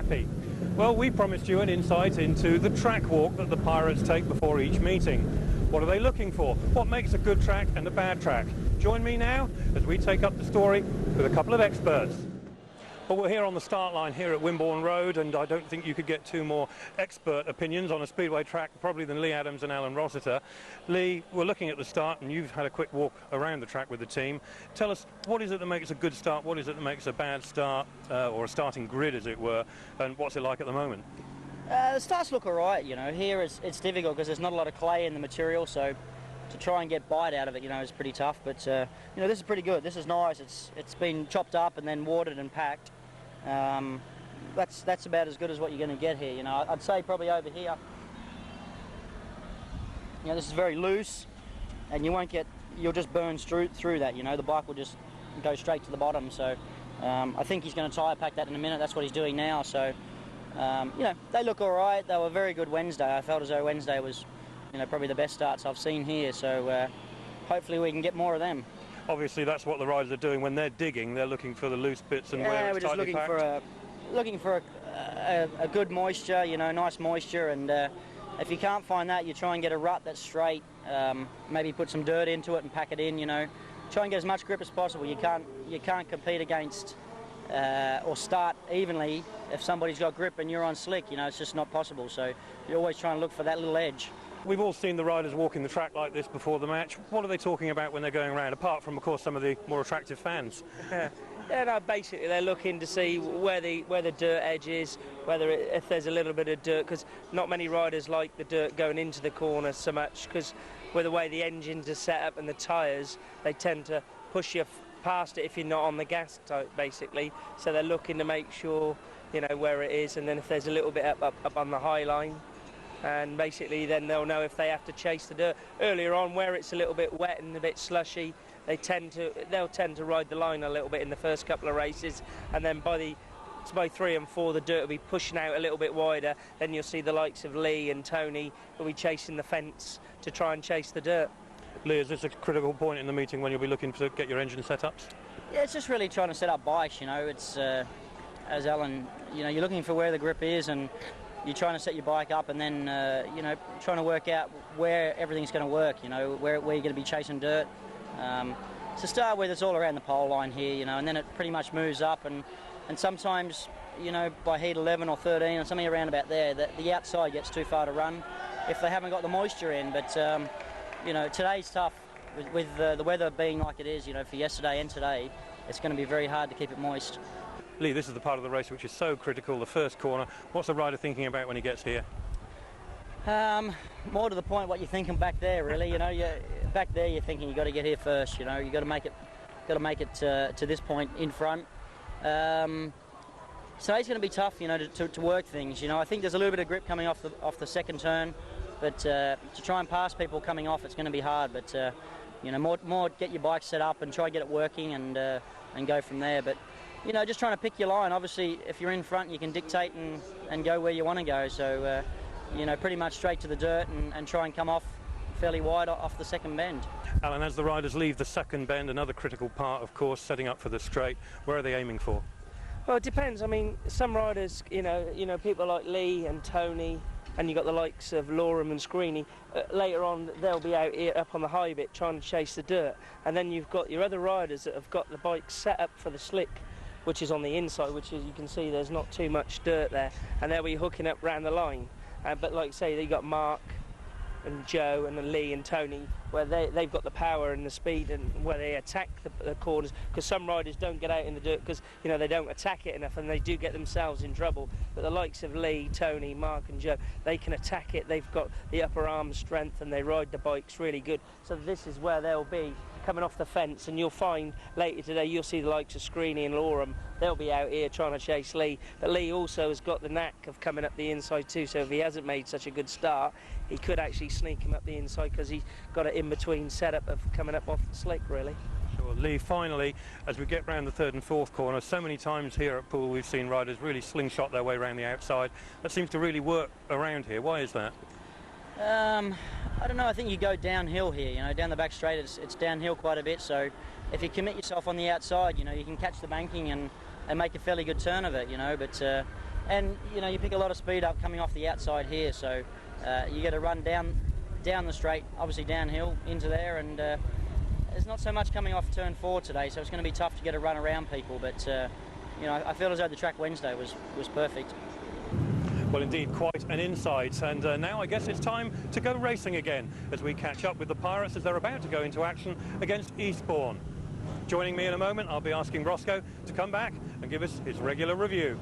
happy? Well, we promised you an insight into the track walk that the Pirates take before each meeting. What are they looking for? What makes a good track and a bad track? Join me now as we take up the story with a couple of experts. Well, we're here on the start line here at Wimborne Road, and I don't think you could get two more expert opinions on a speedway track probably than Leigh and Alun Rossiter. Leigh, we're looking at the start, and you've had a quick walk around the track with the team. Tell us, what is it that makes a good start? What is it that makes a bad start, or a starting grid, as it were, and what's it like at the moment? The starts look all right, you know. Here it's difficult because there's not a lot of clay in the material, so to try and get bite out of it, you know, is pretty tough. But you know, this is pretty good. This is nice. It's been chopped up and then watered and packed. That's about as good as what you're going to get here, you know. I'd say probably over here, you know, this is very loose, and you'll just burn through that, you know. The bike will just go straight to the bottom. So I think he's going to tyre pack that in a minute. That's what he's doing now. So you know, they look all right. They were a very good Wednesday. I felt as though Wednesday was, you know, probably the best starts I've seen here. So hopefully we can get more of them. Obviously, that's what the riders are doing when they're digging. They're looking for the loose bits and where it's tightly packed. We're just looking for a good moisture, you know, nice moisture. And if you can't find that, you try and get a rut that's straight. Maybe put some dirt into it and pack it in. You know, try and get as much grip as possible. You can't compete against or start evenly if somebody's got grip and you're on slick. You know, it's just not possible. So you're always trying to look for that little edge. We've all seen the riders walking the track like this before the match. What are they talking about when they're going around, apart from, of course, some of the more attractive fans? Yeah, no, basically they're looking to see where the dirt edge is, if there's a little bit of dirt, because not many riders like the dirt going into the corner so much, because with the way the engines are set up and the tyres, they tend to push you past it if you're not on the gas type, basically. So they're looking to make sure, you know, where it is, and then if there's a little bit up on the high line, and basically then they'll know if they have to chase the dirt. Earlier on, where it's a little bit wet and a bit slushy, they'll tend to ride the line a little bit in the first couple of races, and then by 3 and 4 the dirt will be pushing out a little bit wider. Then you'll see the likes of Leigh and Tony will be chasing the fence to try and chase the dirt. Leigh, is this a critical point in the meeting when you'll be looking to get your engine set ups? Yeah, it's just really trying to set up bikes, you know. It's as Alan, you know, you're looking for where the grip is, and you're trying to set your bike up, and then you know, trying to work out where everything's going to work, you know, where you're going to be chasing dirt. To start with, it's all around the pole line here, you know, and then it pretty much moves up, and sometimes, you know, by heat 11 or 13 or something around about there, the outside gets too far to run if they haven't got the moisture in. But you know, today's tough with the weather being like it is, you know, for yesterday and today. It's going to be very hard to keep it moist. Leigh, this is the part of the race which is so critical, the first corner. What's the rider thinking about when he gets here? More to the point, what you're thinking back there, really. You know, back there you're thinking you got to get here first. You know, you got to make it to this point in front. So it's going to be tough, you know, to work things. You know, I think there's a little bit of grip coming off the second turn, but to try and pass people coming off, it's going to be hard. But you know, more get your bike set up and try and get it working, and go from there. But you know, just trying to pick your line. Obviously, if you're in front, you can dictate and go where you want to go. So, you know, pretty much straight to the dirt and try and come off fairly wide off the second bend. Alan, as the riders leave the second bend, another critical part, of course, setting up for the straight, where are they aiming for? Well, it depends. I mean, some riders, you know, people like Leigh and Tony, and you've got the likes of Loram and Screeney, later on they'll be out here up on the high bit trying to chase the dirt. And then you've got your other riders that have got the bike set up for the slick, which is on the inside, which is, you can see there's not too much dirt there, and they'll be hooking up round the line. But like I say, you've got Mark and Joe and then Leigh and Tony, where they've got the power and the speed, and where they attack the corners, because some riders don't get out in the dirt because, you know, they don't attack it enough, and they do get themselves in trouble. But the likes of Leigh, Tony, Mark and Joe, they can attack it. They've got the upper arm strength, and they ride the bikes really good. So this is where they'll be coming off the fence, and you'll find later today you'll see the likes of Screeney and Loram. They'll be out here trying to chase Leigh, but Leigh also has got the knack of coming up the inside too, so if he hasn't made such a good start, he could actually sneak him up the inside, because he's got an in-between setup of coming up off the slick, really. Sure. Leigh, finally, as we get round the third and fourth corner, so many times here at Poole we've seen riders really slingshot their way around the outside. That seems to really work around here. Why is that? I don't know, I think you go downhill here, you know, down the back straight it's downhill quite a bit, so if you commit yourself on the outside, you know, you can catch the banking and make a fairly good turn of it, you know. But And you know, you pick a lot of speed up coming off the outside here, so you get to run down the straight, obviously downhill into there, and there's not so much coming off turn 4 today, so it's going to be tough to get a run around people. But you know, I feel as though the track Wednesday was perfect. Well, indeed, quite an insight. And now I guess it's time to go racing again as we catch up with the Pirates as they're about to go into action against Eastbourne. Joining me in a moment, I'll be asking Roscoe to come back and give us his regular review.